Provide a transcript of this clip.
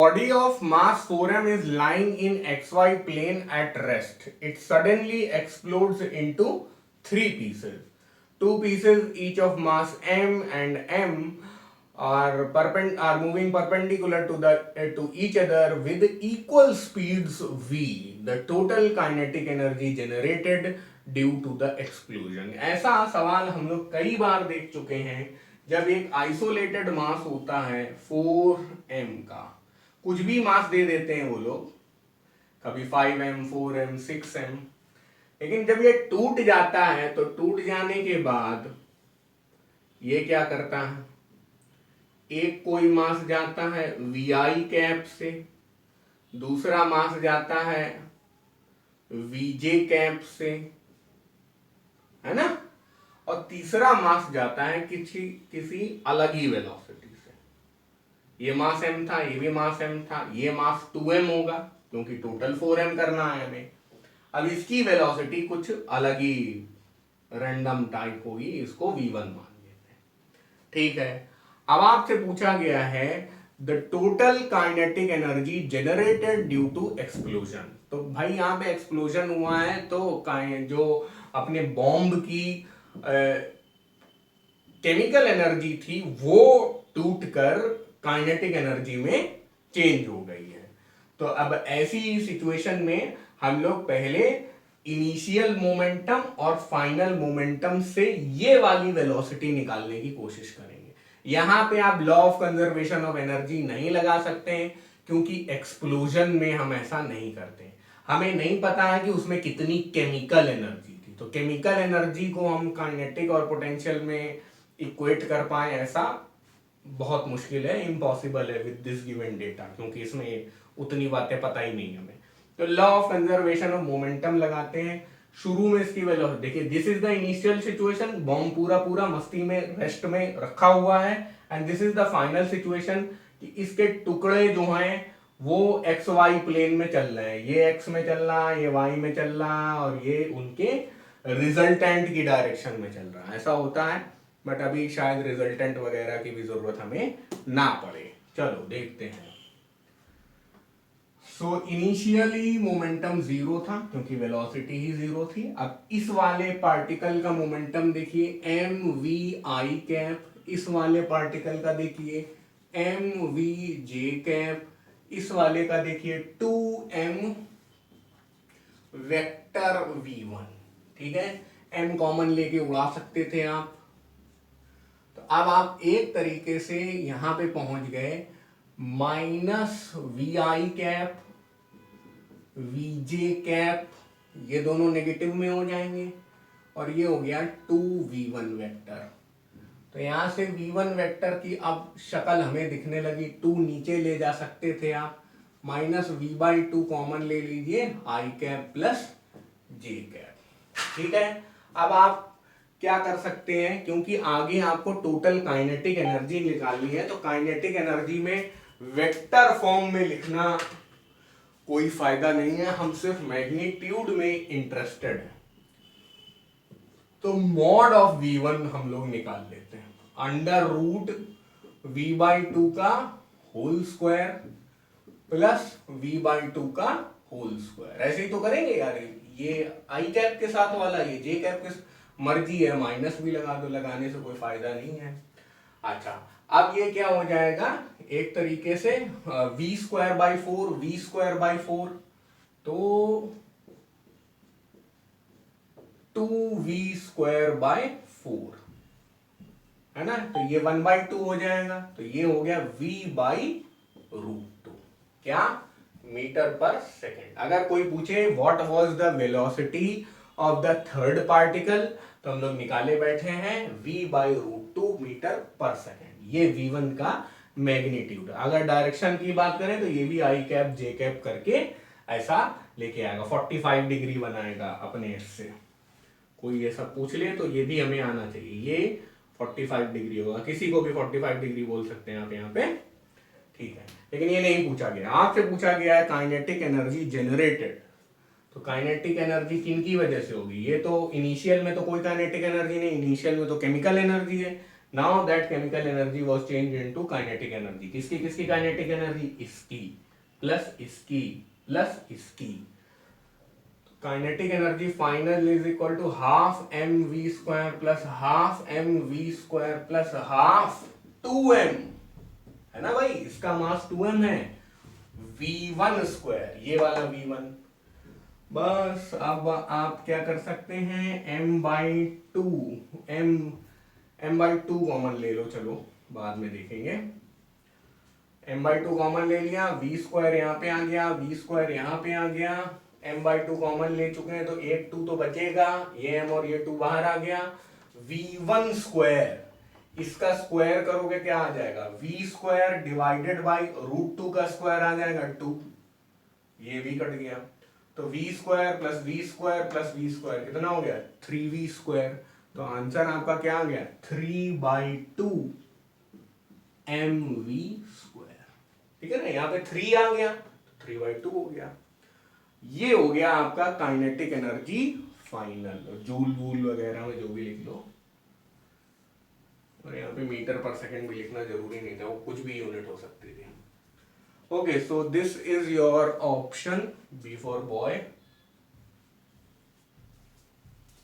Body of mass 4m is lying in xy plane at rest. It suddenly explodes into three pieces. Two pieces each of mass m and m are moving perpendicular to each other with equal speeds v. The total kinetic energy generated due to the explosion. ऐसा सवाल हम लोग कई बार देख चुके हैं। जब एक आइसोलेटेड मास होता है 4m का, कुछ भी मास दे देते हैं वो लोग, कभी 5m 4m 6m, लेकिन जब ये टूट जाता है तो टूट जाने के बाद ये क्या करता है, एक कोई मास जाता है vi कैप से, दूसरा मास जाता है vj कैप से, है ना, और तीसरा मास जाता है किसी अलग ही वेलोसिटी से। ये मास m था, ये भी मास m था, ये मास 2m होगा क्योंकि टोटल 4m करना है हमें। अब इसकी वेलोसिटी कुछ अलग ही रैंडम टाइप होगी, इसको v1 मान लेते हैं। ठीक है, अब आपसे पूछा गया है the total kinetic energy generated due to explosion. तो भाई यहाँ पे एक्सप्लोजन हुआ है तो जो अपने बॉम्ब की केमिकल एनर्जी थी वो टूटकर काइनेटिक एनर्जी में चेंज हो गई है। तो अब ऐसी सिचुएशन में हम लोग पहले इनिशियल मोमेंटम और फाइनल मोमेंटम से ये वाली वेलोसिटी निकालने की कोशिश करेंगे। यहां पे आप law of conservation of energy नहीं लगा सकते हैं क्योंकि एक्सप्लोजन में हम ऐसा नहीं करते। हमें नहीं पता है कि उसमें कितनी केमिकल एनर्जी थी, तो केमिकल एनर्जी को हम काइनेटिक और पोटेंशियल में इक्वेट कर पाए ऐसा बहुत मुश्किल है, इम्पॉसिबल है विद दिस गिवन डेटा, क्योंकि इसमें उतनी बातें पता ही नहीं हमें। तो law of conservation of momentum लगाते हैं। शुरू में इसकी वेलोसिटी देखिए, this is the initial situation, bomb पूरा पूरा मस्ती में रेस्ट में रखा हुआ है, and this is the final situation कि इसके टुकड़े जो हैं वो एक्स वाई प्लेन में चल रहे हैं, ये एक्स में चल रहा है, ये वाई में चल रहा है, और ये उनके रिजल्टेंट की डायरेक्शन में चल रहा है। ऐसा होता है, बट अभी शायद रिजल्टेंट वगैरह की भी जरूरत हमें ना पड़े। चलो देखते हैं। सो इनिशियली मोमेंटम जीरो था क्योंकि वेलोसिटी ही जीरो थी। अब इस वाले पार्टिकल का मोमेंटम देखिए एम वी आई कैप, इस वाले पार्टिकल का देखिए एम वी जे कैप, इस वाले का देखिए 2m वेक्टर v1। ठीक है, m कॉमन लेके उड़ा सकते थे आप। तो अब आप एक तरीके से यहां पे पहुंच गए minus V I cap V J cap, ये दोनों नेगेटिव में हो जाएंगे, और ये हो गया 2v1 वेक्टर। तो यहां से v1 वेक्टर की अब शक्ल हमें दिखने लगी, 2 नीचे ले जा सकते थे आप, माइनस v/2 कॉमन ले लीजिए, आई कैप प्लस जे कैप। ठीक है, अब आप क्या कर सकते हैं, क्योंकि आगे आपको टोटल काइनेटिक एनर्जी निकालनी है, तो काइनेटिक एनर्जी में वेक्टर फॉर्म में लिखना कोई फायदा नहीं है, हम सिर्फ मैग्नीट्यूड में इंटरेस्टेड हैं। तो मॉड ऑफ v1 हम लोग निकाल लेते हैं, अंडर रूट v/2 का होल स्क्वायर प्लस v/2 का होल स्क्वायर। ऐसे ही तो करेंगे यार, ये आई कैप के साथ वाला, ये जे कैप के मर्जी है, माइनस भी लगा दो, लगाने से कोई फायदा नहीं है। अच्छा, अब ये क्या हो जाएगा, एक तरीके से v square by 4, v square by 4, तो 2v स्क्वायर बाय 4 है ना, तो ये 1/2 हो जाएगा, तो ये हो गया v/√2, क्या, मीटर पर सेकेंड। अगर कोई पूछे what was the velocity of the third particle, तो हम लोग निकाले बैठे हैं v/√2 मीटर पर सेकेंड। ये v1 का मैग्नीट्यूड। अगर डायरेक्शन की बात करें तो ये भी आई कैप जे कैप करके ऐसा लेके आएगा, 45 डिग्री बनाएगा अपने इससे। कोई ये सब पूछ ले तो ये भी हमें आना चाहिए, ये 45 डिग्री होगा, किसी को भी 45 डिग्री बोल सकते हैं आप यहाँ पे। ठीक है, लेकिन ये नहीं पूछा गया, आपसे पूछा गया है काइनेटिक एनर्जी जनरेटेड। तो काइनेटिक एनर्जी किन की वजह से होगी, ये तो इनिशियल में तो कोई काइनेटिक एनर्जी नहीं, इनिशियल में तो केमिकल एनर्जी है, now that chemical energy was change into kinetic energy. किसकी किसकी काइनेटिक एनर्जी? इसकी प्लस इसकी प्लस इसकी. Kinetic energy final is equal to half M V square plus half M V square plus half 2m. है ना भाई, इसका मास 2m है. v1 स्क्वायर, ये वाला v1. बस अब आप क्या कर सकते हैं, m/2 m/2 कॉमन ले लो. चलो बाद में देखेंगे. m/2 कॉमन ले लिया, v स्क्वायर यहाँ पे आ गया, v स्क्वायर यहाँ पे आ गया. m/2 कॉमन ले चुके हैं तो एक 2 तो बचेगा, ये m और ये 2 बाहर आ गया. v1 स्क्वायर, इसका स्क्वायर करोगे क्या आ जाएगा, v स्क्वायर डिवाइडेड बाई √2 का स्क्वायर आ जाएगा 2. ये भी कट गया. तो v square plus v square plus v square कितना हो गया, 3v स्क्वायर. तो आंसर आपका क्या आ गया, 3/2 mv स्क्वायर. ठीक है ना, यहाँ पे 3 आ गया, 3/2 हो गया. ये हो गया आपका काइनेटिक एनर्जी फाइनल. जूल वूल वगैरह में जो भी लिख लो. और यहाँ पे मीटर पर सेकंड भी लिखना जरूरी नहीं था, वो कुछ भी यूनिट हो सकती थी. Okay, so this is your option B for boy.